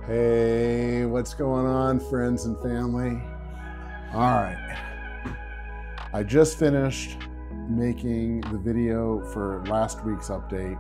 Hey, what's going on, friends and family? All right, I just finished making the video for last week's update,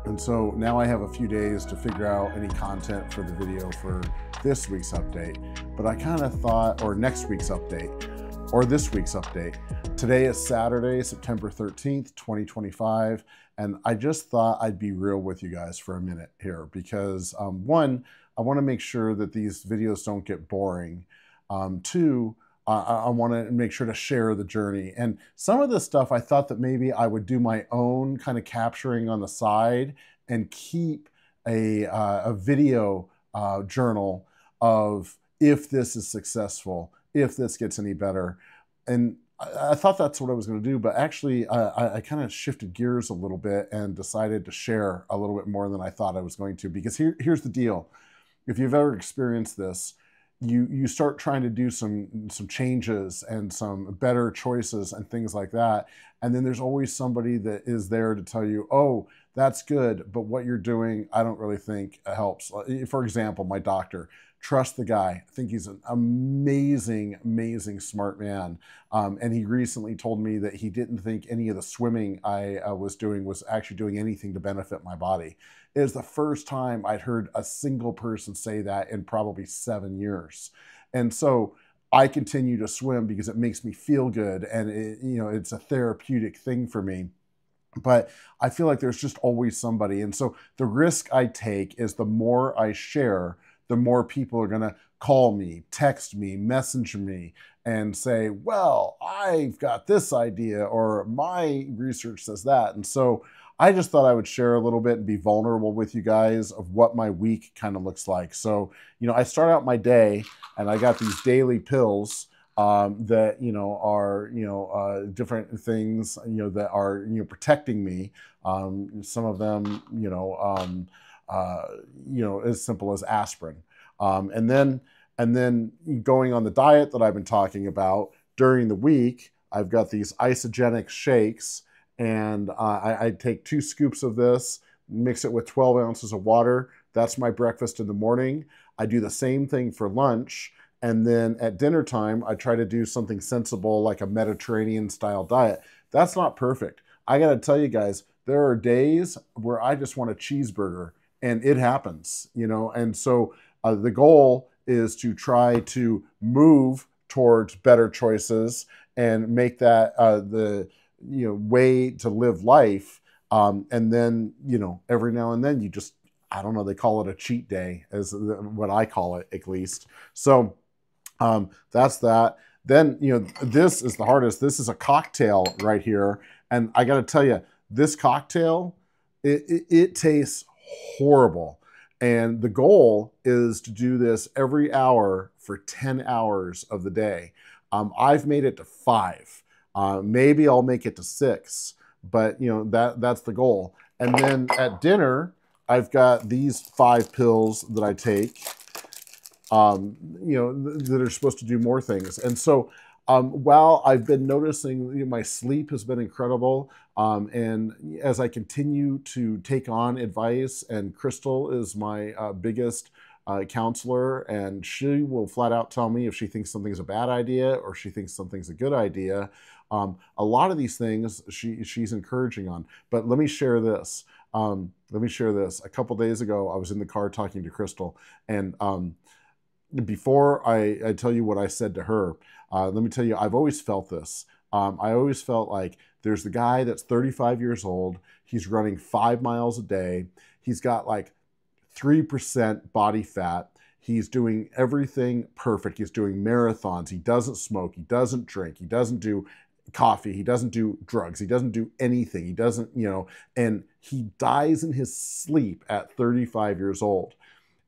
and so now I have a few days to figure out any content for the video for this week's update. But I kind of thought, or next week's update, or this week's update. Today is Saturday, September 13th, 2025, and I just thought I'd be real with you guys for a minute here because one, I want to make sure that these videos don't get boring. Two, I want to make sure to share the journey. And some of this stuff I thought that maybe I would do my own kind of capturing on the side and keep a video journal of if this is successful, if this gets any better. And I thought that's what I was going to do, but actually I kind of shifted gears a little bit and decided to share a little bit more than I thought I was going to, because here's the deal. If you've ever experienced this, you start trying to do some changes and some better choices and things like that. And then there's always somebody that is there to tell you, oh, that's good, but what you're doing, I don't really think helps. For example, my doctor. Trust the guy. I think he's an amazing, amazing smart man. And he recently told me that he didn't think any of the swimming I was doing was actually doing anything to benefit my body. It was the first time I'd heard a single person say that in probably 7 years. And so I continue to swim because it makes me feel good, and it's a therapeutic thing for me. But I feel like there's just always somebody. And so the risk I take is the more I share, the more people are going to call me, text me, message me, and say, well, I've got this idea, or my research says that. And so I just thought I would share a little bit and be vulnerable with you guys of what my week kind of looks like. So, I start out my day and I got these daily pills that are different things that are protecting me. Some of them as simple as aspirin, and then going on the diet that I've been talking about during the week. I've got these isogenic shakes, and I take 2 scoops of this, mix it with 12 ounces of water. That's my breakfast in the morning. I do the same thing for lunch. And then at dinner time, I try to do something sensible like a Mediterranean style diet. That's not perfect. I got to tell you guys, there are days where I just want a cheeseburger, and it happens, And so the goal is to try to move towards better choices and make that the way to live life. And then, every now and then you just, I don't know, they call it a cheat day, as what I call it, at least. So that's that. Then, this is the hardest. This is a cocktail right here. And I got to tell you, this cocktail, it tastes horrible. And the goal is to do this every hour for 10 hours of the day. I've made it to 5. Maybe I'll make it to 6, but that's the goal. And then at dinner, I've got these 5 pills that I take, that are supposed to do more things. And so while I've been noticing my sleep has been incredible, and as I continue to take on advice, and Crystal is my biggest counselor, and she will flat out tell me if she thinks something's a bad idea or she thinks something's a good idea. A lot of these things she's encouraging on. But let me share this. A couple days ago, I was in the car talking to Crystal, and before I tell you what I said to her, let me tell you, I've always felt this. I always felt like there's the guy that's 35 years old. He's running 5 miles a day. He's got like 3% body fat. He's doing everything perfect. He's doing marathons. He doesn't smoke. He doesn't drink. He doesn't do coffee. He doesn't do drugs. He doesn't do anything. He doesn't, and he dies in his sleep at 35 years old.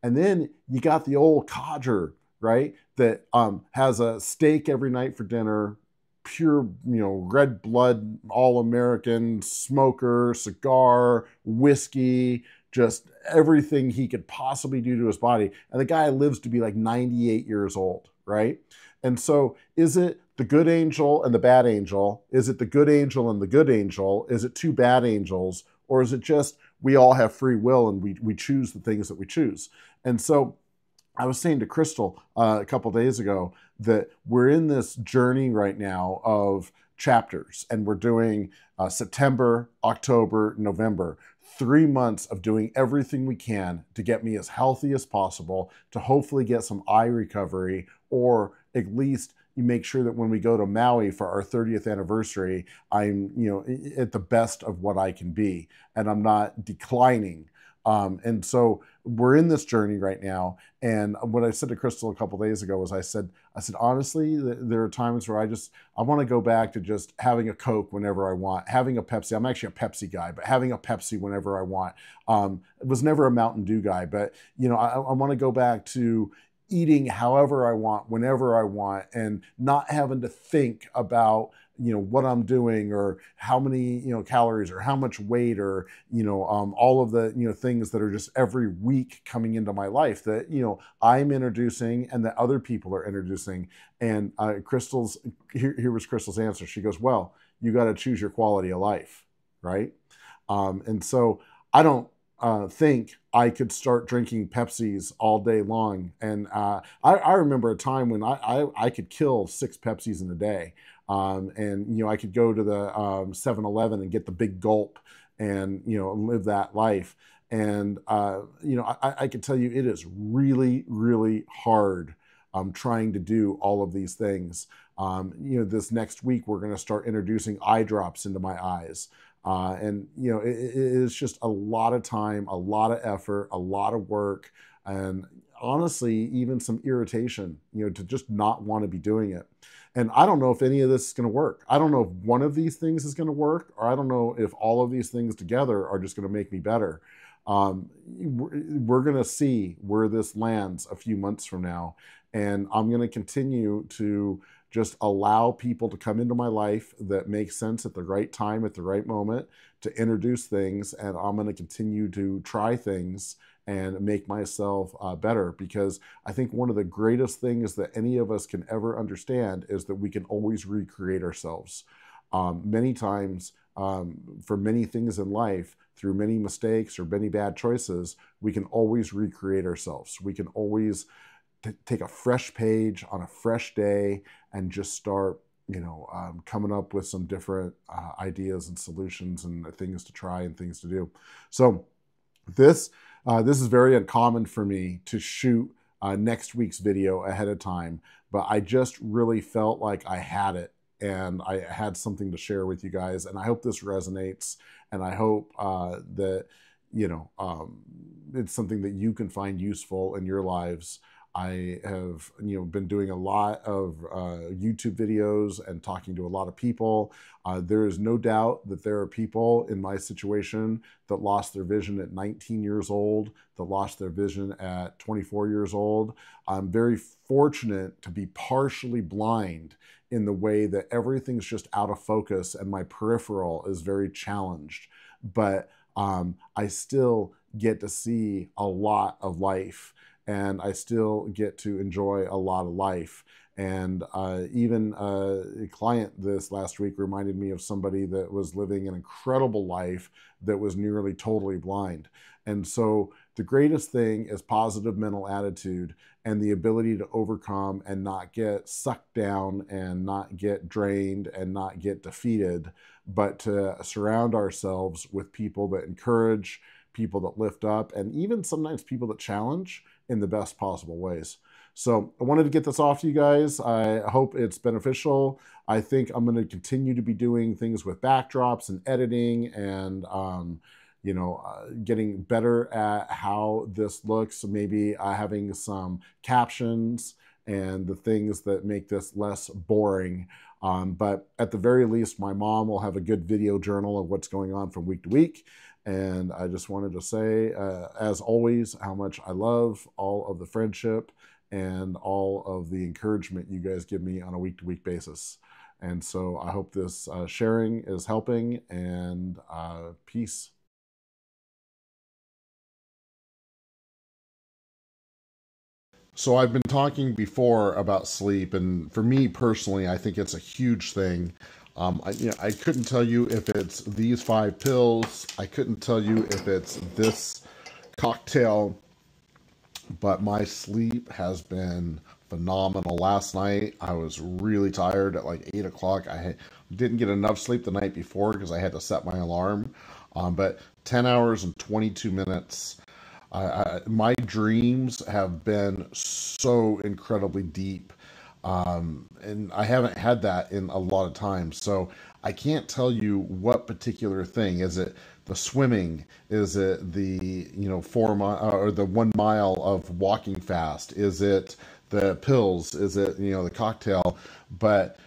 And then you got the old codger, right? That has a steak every night for dinner, pure, red blood, all-American, smoker, cigar, whiskey, just everything he could possibly do to his body. And the guy lives to be like 98 years old, right? And so is it the good angel and the bad angel? Is it the good angel and the good angel? Is it 2 bad angels? Or is it just we all have free will and we choose the things that we choose? And so I was saying to Crystal a couple days ago that we're in this journey right now of chapters, and we're doing September, October, November, 3 months of doing everything we can to get me as healthy as possible, to hopefully get some eye recovery, or at least you make sure that when we go to Maui for our 30th anniversary, I'm, at the best of what I can be, and I'm not declining. And so we're in this journey right now. And what I said to Crystal a couple days ago was I said, honestly, there are times where I want to go back to just having a Coke whenever I want, having a Pepsi. I'm actually a Pepsi guy, but having a Pepsi whenever I want. It was never a Mountain Dew guy, but I want to go back to eating however I want, whenever I want, and not having to think about what I'm doing, or how many calories, or how much weight, or all of the things that are just every week coming into my life that I'm introducing and that other people are introducing. And here was Crystal's answer. She goes, well, you got to choose your quality of life, right? And so I don't think I could start drinking Pepsis all day long. And I remember a time when I could kill 6 Pepsis in a day. And I could go to the 7-Eleven and get the big gulp and live that life. And I can tell you it is really, really hard trying to do all of these things. This next week we're going to start introducing eye drops into my eyes. And it is just a lot of time, a lot of effort, a lot of work, and honestly, even some irritation, to just not want to be doing it. And I don't know if any of this is going to work. I don't know if one of these things is going to work, or I don't know if all of these things together are just going to make me better. We're going to see where this lands a few months from now. And I'm going to continue to just allow people to come into my life that make sense at the right time, at the right moment, to introduce things. And I'm going to continue to try things and make myself better, because I think one of the greatest things that any of us can ever understand is that we can always recreate ourselves. Many times, for many things in life, through many mistakes or many bad choices, we can always recreate ourselves. We can always take a fresh page on a fresh day and just start coming up with some different ideas and solutions and things to try and things to do. So this is very uncommon for me to shoot next week's video ahead of time, but I just really felt like I had it, and I had something to share with you guys. And I hope this resonates, and I hope that it's something that you can find useful in your lives. I have been doing a lot of YouTube videos and talking to a lot of people. There is no doubt that there are people in my situation that lost their vision at 19 years old, that lost their vision at 24 years old. I'm very fortunate to be partially blind in the way that everything's just out of focus and my peripheral is very challenged. But I still get to see a lot of life, and I still get to enjoy a lot of life. And even a client this last week reminded me of somebody that was living an incredible life that was nearly totally blind. And so the greatest thing is positive mental attitude and the ability to overcome and not get sucked down and not get drained and not get defeated, but to surround ourselves with people that encourage, people that lift up, and even sometimes people that challenge in the best possible ways. So I wanted to get this off to you guys. I hope it's beneficial. I think I'm going to continue to be doing things with backdrops and editing and, getting better at how this looks. Maybe having some captions and the things that make this less boring. But at the very least, my mom will have a good video journal of what's going on from week to week. And I just wanted to say, as always, how much I love all of the friendship and all of the encouragement you guys give me on a week-to-week basis. And so I hope this sharing is helping, and peace. So I've been talking before about sleep, and for me personally, I think it's a huge thing. I couldn't tell you if it's these 5 pills. I couldn't tell you if it's this cocktail but my sleep has been phenomenal. Last night I was really tired at like 8 o'clock. Didn't get enough sleep the night before because I had to set my alarm. But 10 hours and 22 minutes. My dreams have been so incredibly deep. And I haven't had that in a lot of time. So I can't tell you what particular thing. Is it the swimming? Is it the, 4 mile or the 1 mile of walking fast? Is it the pills? Is it, the cocktail? But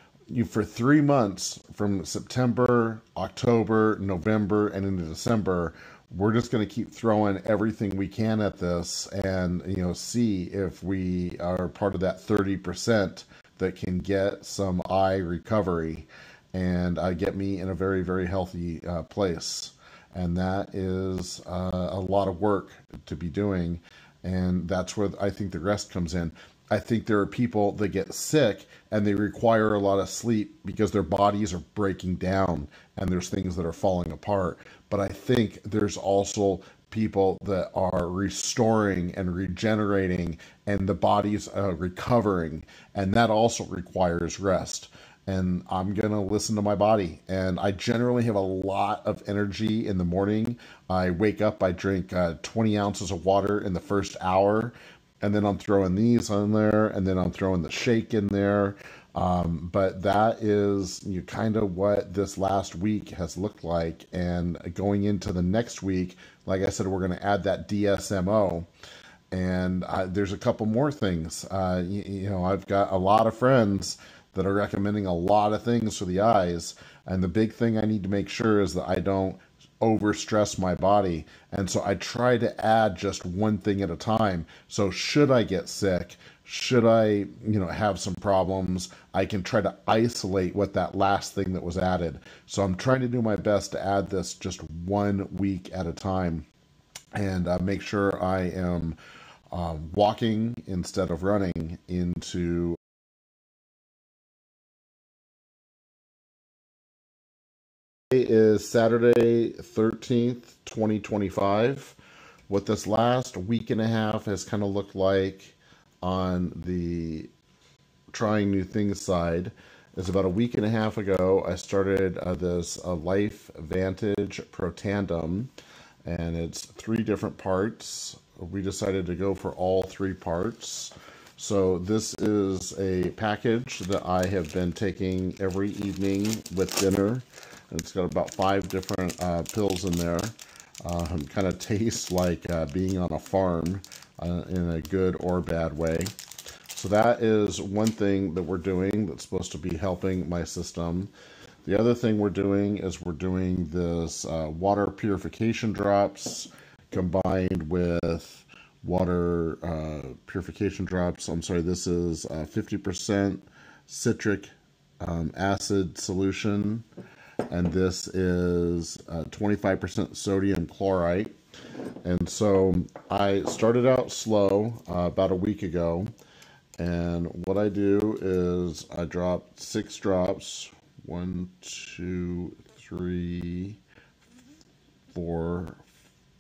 for 3 months, from September, October, November, and into December, we're just going to keep throwing everything we can at this and, see if we are part of that 30% that can get some eye recovery and get me in a very, very healthy place. And that is a lot of work to be doing. And that's where I think the rest comes in. I think there are people that get sick and they require a lot of sleep because their bodies are breaking down and there's things that are falling apart. But I think there's also people that are restoring and regenerating and the body's recovering, and that also requires rest. And I'm going to listen to my body. And I generally have a lot of energy in the morning. I wake up, I drink 20 ounces of water in the first hour, and then I'm throwing these on there, and then I'm throwing the shake in there. But that is kind of what this last week has looked like. And going into the next week, like I said, we're going to add that DSMO. And there's a couple more things. I've got a lot of friends that are recommending a lot of things for the eyes. And the big thing I need to make sure is that I don't overstress my body. And so I try to add just one thing at a time. So should I get sick, should I, have some problems, I can try to isolate what that last thing that was added. So I'm trying to do my best to add this just 1 week at a time and make sure I am walking instead of running into. Today is Saturday 13th, 2025. What this last week and a half has kind of looked like on the trying new things side is about a week and a half ago, I started this Life Vantage Pro Tandem, and it's 3 different parts. We decided to go for all 3 parts. So this is a package that I have been taking every evening with dinner. It's got about 5 different pills in there. Kind of tastes like being on a farm in a good or bad way. So that is one thing that we're doing that's supposed to be helping my system. The other thing we're doing is we're doing this water purification drops combined with water purification drops. I'm sorry, this is 50% citric acid solution. And this is 25% sodium chloride. And so I started out slow about a week ago. And what I do is I drop 6 drops. 1, 2, 3, 4,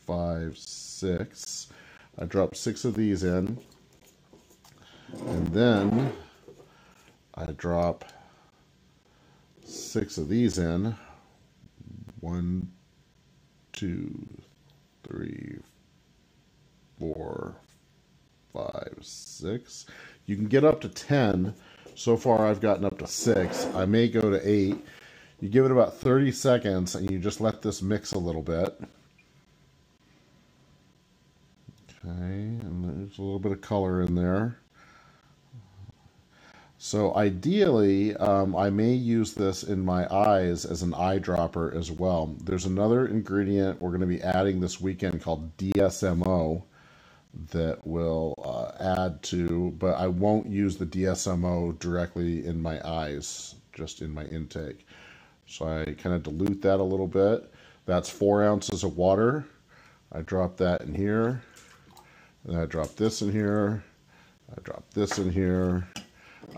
5, 6. I drop 6 of these in. And then I drop 6 of these in. 1, 2, 3, 4, 5, 6. You can get up to 10. So far I've gotten up to 6. I may go to 8. You give it about 30 seconds and you just let this mix a little bit. Okay, and there's a little bit of color in there. So ideally, I may use this in my eyes as an eyedropper as well. There's another ingredient we're going to be adding this weekend called DSMO that will add to, but I won't use the DSMO directly in my eyes, just in my intake. So I kind of dilute that a little bit. That's 4 ounces of water. I drop that in here. And I drop this in here. I drop this in here.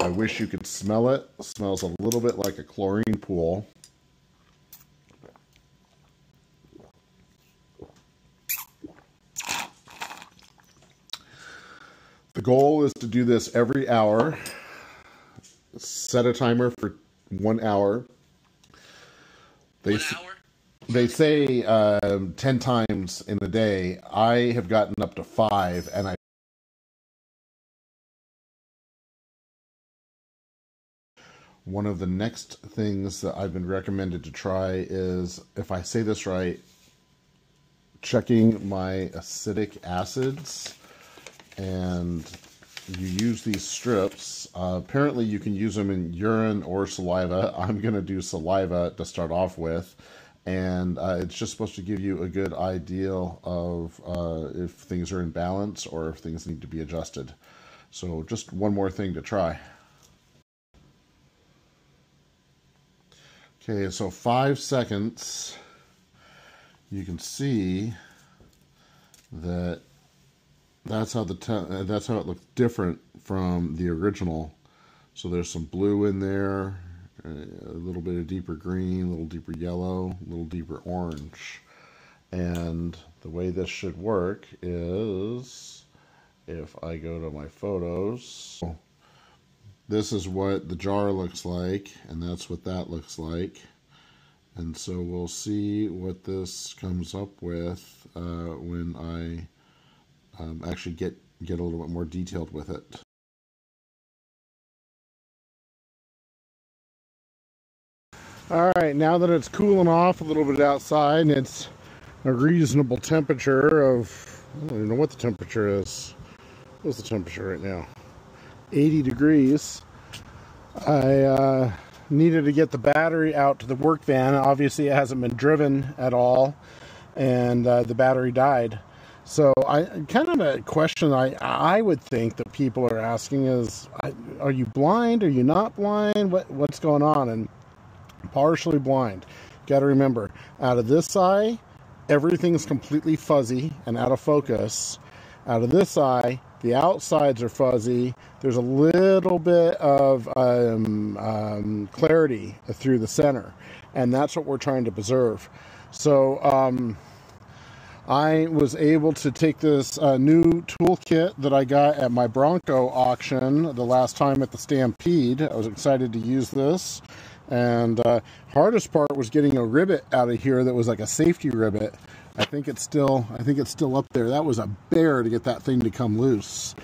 I wish you could smell it. It smells a little bit like a chlorine pool. The goal is to do this every hour. Set a timer for 1 hour. They say 10 times in a day. I have gotten up to 5, and one of the next things that I've been recommended to try is, if I say this right, checking my acidic acids. And you use these strips. Apparently you can use them in urine or saliva. I'm going to do saliva to start off with. And it's just supposed to give you a good idea of if things are in balance or if things need to be adjusted. So just one more thing to try. Okay, so 5 seconds. You can see that that's how it looks different from the original. So there's some blue in there, a little bit of deeper green, a little deeper yellow, a little deeper orange. And the way this should work is, if I go to my photos, this is what the jar looks like, and that's what that looks like. And so we'll see what this comes up with when I actually get a little bit more detailed with it. All right, now that it's cooling off a little bit outside and it's a reasonable temperature of, I don't even know what the temperature is. What's the temperature right now? 80 degrees. I needed to get the battery out to the work van. Obviously it hasn't been driven at all, and the battery died. So kind of a question I would think that people are asking is, are you blind? Are you not blind? What's going on? And partially blind. Got to remember, out of this eye, everything's completely fuzzy and out of focus. Out of this eye, the outsides are fuzzy. There's a little bit of clarity through the center, and that's what we're trying to preserve. So I was able to take this new toolkit that I got at my Bronco auction the last time at the Stampede. I was excited to use this, and hardest part was getting a rivet out of here that was like a safety rivet. I think it's still up there. That was a bear to get that thing to come loose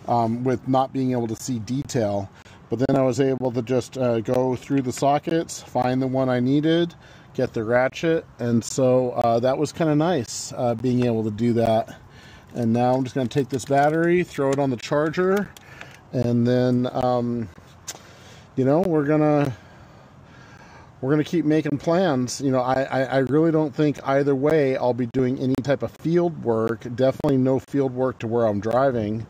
with not being able to see detail. But then I was able to just go through the sockets, find the one I needed, get the ratchet, and so that was kind of nice being able to do that. And now I'm just going to take this battery, throw it on the charger, and then you know, we're gonna keep making plans. You know, I really don't think either way I'll be doing any type of field work. Definitely no field work to where I'm driving.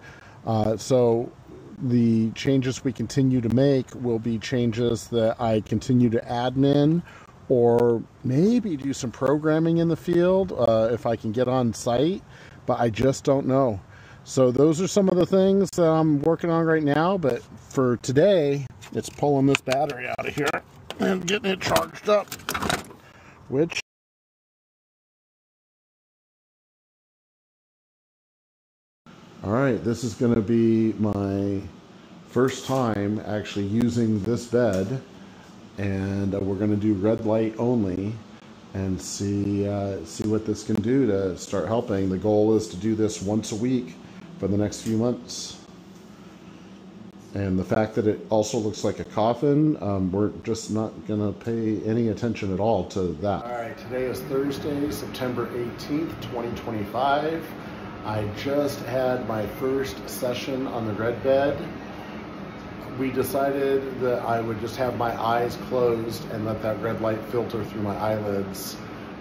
So the changes we continue to make will be changes that I continue to admin, or maybe do some programming in the field if I can get on site, but I just don't know. So those are some of the things that I'm working on right now, but for today, it's pulling this battery out of here and getting it charged up, which all right, this is going to be my first time actually using this bed, and we're going to do red light only and see what this can do to start helping. The goal is to do this once a week for the next few months. And the fact that it also looks like a coffin, we're just not going to pay any attention at all to that. All right, today is Thursday, September 18th, 2025. I just had my first session on the red bed. We decided that I would just have my eyes closed and let that red light filter through my eyelids.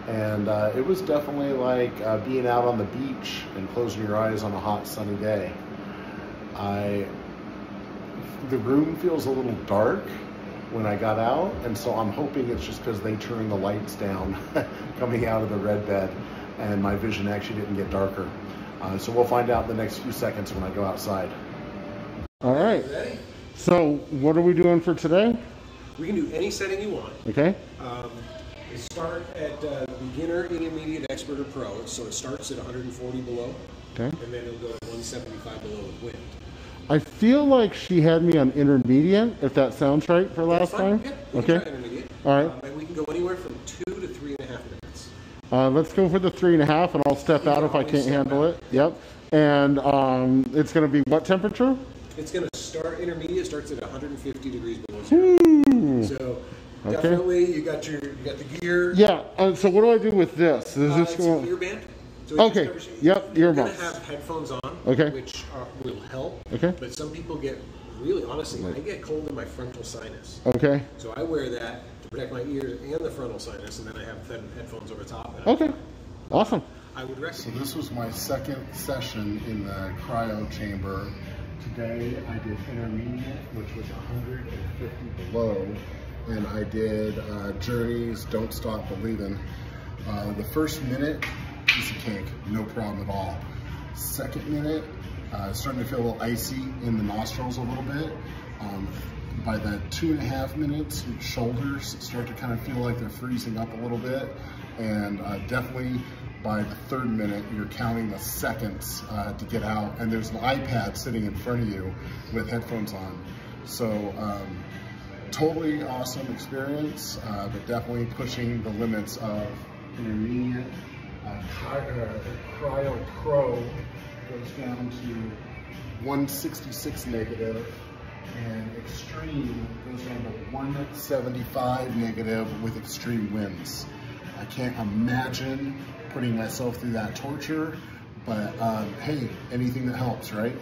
And it was definitely like being out on the beach and closing your eyes on a hot sunny day. The room feels a little dark when I got out, and so I'm hoping it's just because they turned the lights down coming out of the red bed, and my vision actually didn't get darker. So we'll find out in the next few seconds when I go outside. All right. Ready? So what are we doing for today? We can do any setting you want. Okay. We start at beginner, intermediate, expert, or pro. So it starts at 140 below. Okay. And then it'll go at 175 below with wind. I feel like she had me on intermediate, if that sounds right for last time. Yeah, okay. All right. And we can go anywhere from 2 to 3.5 minutes. Let's go for the 3.5, and I'll step out if I can't handle it. Yep. And it's going to be what temperature? It's going to start intermediate. Starts at 150 degrees below zero. So definitely, you got the gear. Yeah. So what do I do with this? Is this it's an ear band. So okay. Yep. You're Earbuds. going to have headphones on. Okay. Which will help. Okay. But some people get really, honestly, I get cold in my frontal sinus. Okay. So I wear that to protect my ears and the frontal sinus, and then I have headphones over top. Okay. Awesome. I would recommend. So this was my second session in the cryo chamber. Today I did intermediate, which was 150 below, and I did Journey's Don't Stop Believing. The first minute, piece of cake, no problem at all. Second minute, starting to feel a little icy in the nostrils a little bit. By the 2.5 minutes, shoulders start to kind of feel like they're freezing up a little bit. And definitely by the 3rd minute, you're counting the seconds to get out. And there's an iPad sitting in front of you with headphones on. So totally awesome experience, but definitely pushing the limits of intermediate. Cryo Pro goes down to 166 negative, and extreme goes down to 175 negative with extreme winds. I can't imagine putting myself through that torture, but hey, anything that helps, right?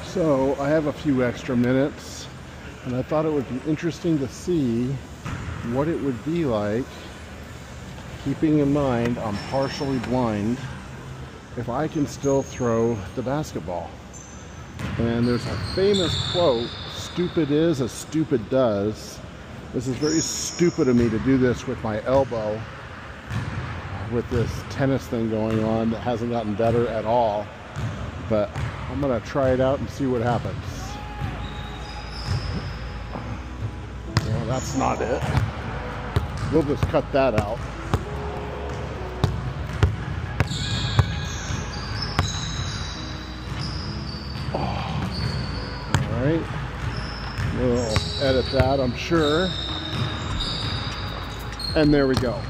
So I have a few extra minutes, and I thought it would be interesting to see what it would be like, keeping in mind I'm partially blind, if I can still throw the basketball. And there's a famous quote, "Stupid is as stupid does." This is very stupid of me to do this with my elbow, with this tennis thing going on that hasn't gotten better at all. But I'm gonna try it out and see what happens. Well, that's not it. We'll just cut that out. All right, we'll edit that, I'm sure. And there we go.